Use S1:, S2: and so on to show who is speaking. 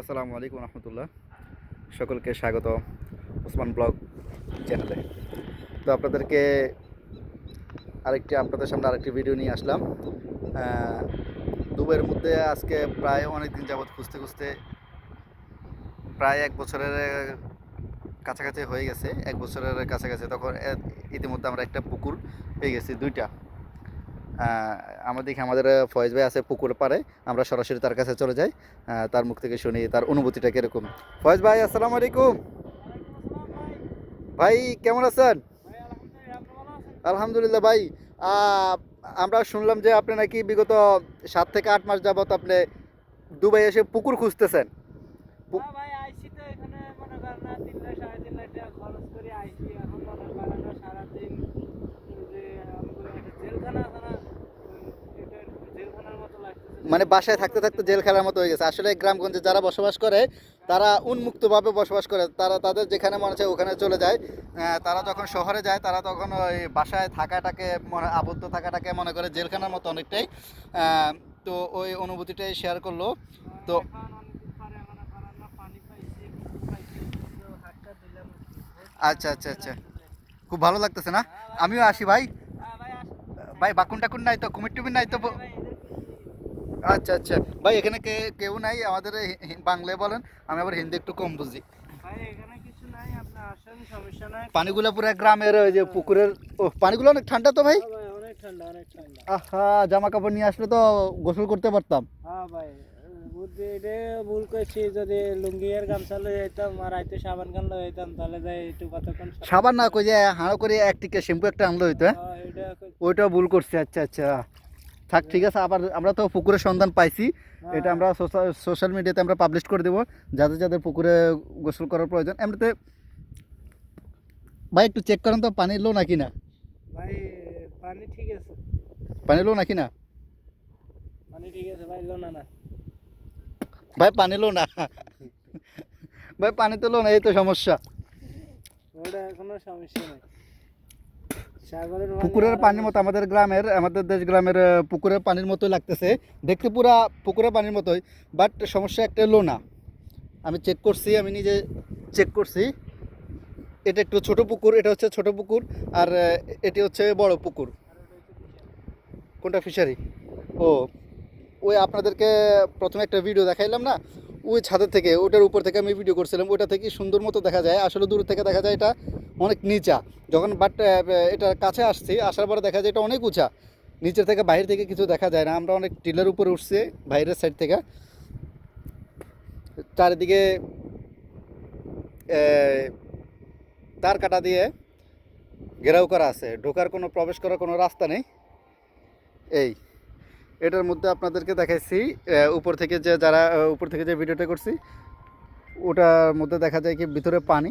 S1: আসসালামু আলাইকুম রহমতুল্লাহ। সকলকে স্বাগত ওসমান ব্লগ চ্যানেলে। তো আপনাদের সামনে আরেকটি ভিডিও নিয়ে আসলাম। দুবাইয়ের মধ্যে আজকে প্রায় অনেক দিন যাবৎ খুঁজতে খুঁজতে প্রায় এক বছরের কাছাকাছি হয়ে গেছে। এক বছরের কাছাকাছি তখন ইতিমধ্যে আমরা একটা পুকুর পেয়ে গেছি, দুইটা। আমাদের ফয়েজ ভাই আছে পুকুর পাড়ে, আমরা সরাসরি তার কাছে চলে যাই, তার মুখ থেকে শুনি তার অনুভূতিটা কিরকম। ফয়েজ ভাই, আসসালামু আলাইকুম। ভাই কেমন আছেন? আলহামদুলিল্লাহ ভাই। আমরা শুনলাম যে আপনি নাকি বিগত 7 থেকে 8 মাস যাবত আপনি দুবাই এসে পুকুর খুঁজতেছেন। পু-
S2: ভাই আইসি তো এখানে মনে করেন না 3 লাখ 3.5 লাখ টাকা খরচ করে আইসি। এখন মনে করেন না সারাদিন যে আমাদের একটা জেলখানা আছে না, এটা জেলখানার মতো লাগতেছে।
S1: মানে বাসায় থাকতে থাকতে জেল খেলার মতো হয়ে গেছে। আসলে গ্রামগঞ্জে যারা বসবাস করে তারা উন্মুক্তভাবে বসবাস করে, তারা তাদের যেখানে মনে চায় ওখানে চলে যায়। তারা যখন শহরে যায় তারা তখন ওই বাসায় থাকাটাকে আবদ্ধ থাকাটাকে মনে করে জেলখানার মতো অনেকটাই। তো ওই অনুভূতিটাই শেয়ার করলো। তো
S2: এখন অনেকদিন পরে মনে করেন না পানি পাইছি, পুকুর পাইছি, তো হাতটা দিলাম। বহুত
S1: আচ্ছা আচ্ছা
S2: মজা
S1: আচ্ছা,
S2: লাগতেছে।
S1: খুব ভালো লাগতেছে না?
S2: হ্যাঁ ভাই,
S1: আমিও আসি ভাই।
S2: ভাই আসেন।
S1: ভাই বাকুন টাকুন নাই তো, কুমির টুমির নাই তো?
S2: এখানে ভাই এদের খুশি।
S1: আচ্ছা আচ্ছা ভাই, এখানে কেউ নাই আমাদের? বাংলায় বলেন, আমি আবার হিন্দি একটু কম বুঝি।
S2: ভাই এখানে কিছু নাই, আপনি আসেন, সমস্যা নাই।
S1: পানিগুলো পুরো গ্রামের ওই যে পুকুরের। ও, পানিগুলো অনেক ঠান্ডা তো ভাই।
S2: হ্যাঁ ভাই, অনেক ঠান্ডা, অনেক ঠান্ডা।
S1: আহা, জামা কাপড় নিয়ে আসলে তো গোসল করতে পারতাম।
S2: হ্যাঁ ভাই, বুদ্ধি এটা ভুল করছি। যদি লুঙ্গি আর গামছা লয়ে যেতাম আর রাইতে সাবান খান লয়ে যেতাম, তাহলে যাই একটু কতক্ষণ
S1: সাবান না কই যে হাঁড়ো করে এক টিকে শ্যাম্পু একটা আনলো হইতো, হ্যাঁ?
S2: এটা
S1: ওইটাও ভুল করছি। আচ্ছা আচ্ছা, থাক ঠিক আছে। আবার আমরা তো পুকুরের সন্ধান পাইছি, এটা আমরা সোশ্যাল মিডিয়াতে আমরা পাবলিশ করে দেবো, যাদের যাদের পুকুরে গোসল করার প্রয়োজন। এমনিতে ভাই একটু চেক করেন তো পানি লো নাকি না।
S2: ভাই পানি ঠিক আছে,
S1: পানি লো নাকি না?
S2: পানি ঠিক আছে ভাই, লোনা না।
S1: ভাই পানি লো না। ভাই পানি তো লো না, এই তো সমস্যা।
S2: ওটা কোনো সমস্যা নেই, সাগরের পানি
S1: পুকুরের
S2: আর
S1: পানির মতো আমাদের দেশ গ্রামের পুকুরের পানির মতোই লাগতেছে দেখতে, পুরা পুকুরের পানির মতোই। বাট সমস্যা একটা লো না। আমি চেক করছি, আমি নিজে চেক করছি। এটা একটু ছোট পুকুর, এটা হচ্ছে ছোট পুকুর, আর এটি হচ্ছে বড় পুকুর।
S2: আর ওটা হচ্ছে বিশাল।
S1: কোনটা ফিশারি? ও, ওই আপনাদেরকে প্রথমে একটা ভিডিও দেখাইলাম না, ওই ছাদের থেকে, ওটার উপর থেকে আমি ভিডিও করছিলাম। ওটা থেকে সুন্দর মতো দেখা যায়, আসলে দূর থেকে দেখা যায় এটা অনেক নিচা। যখন এটার কাছে আসার পরে দেখা যায় এটা অনেক উঁচা। নিচের থেকে বাইরে থেকে কিছু দেখা যায় না। আমরা অনেক টিলার উপরে উঠছি বাইরের সাইড থেকে। চারিদিকে তার কাটা দিয়ে ঘেরাও করা আছে, ঢোকার কোনো, প্রবেশ করার কোনো রাস্তা নেই। এই এটার মধ্যে আপনাদেরকে দেখাইছি উপর থেকে যে ভিডিওটা করছি, ওটার মধ্যে দেখা যায় কি ভিতরে পানি।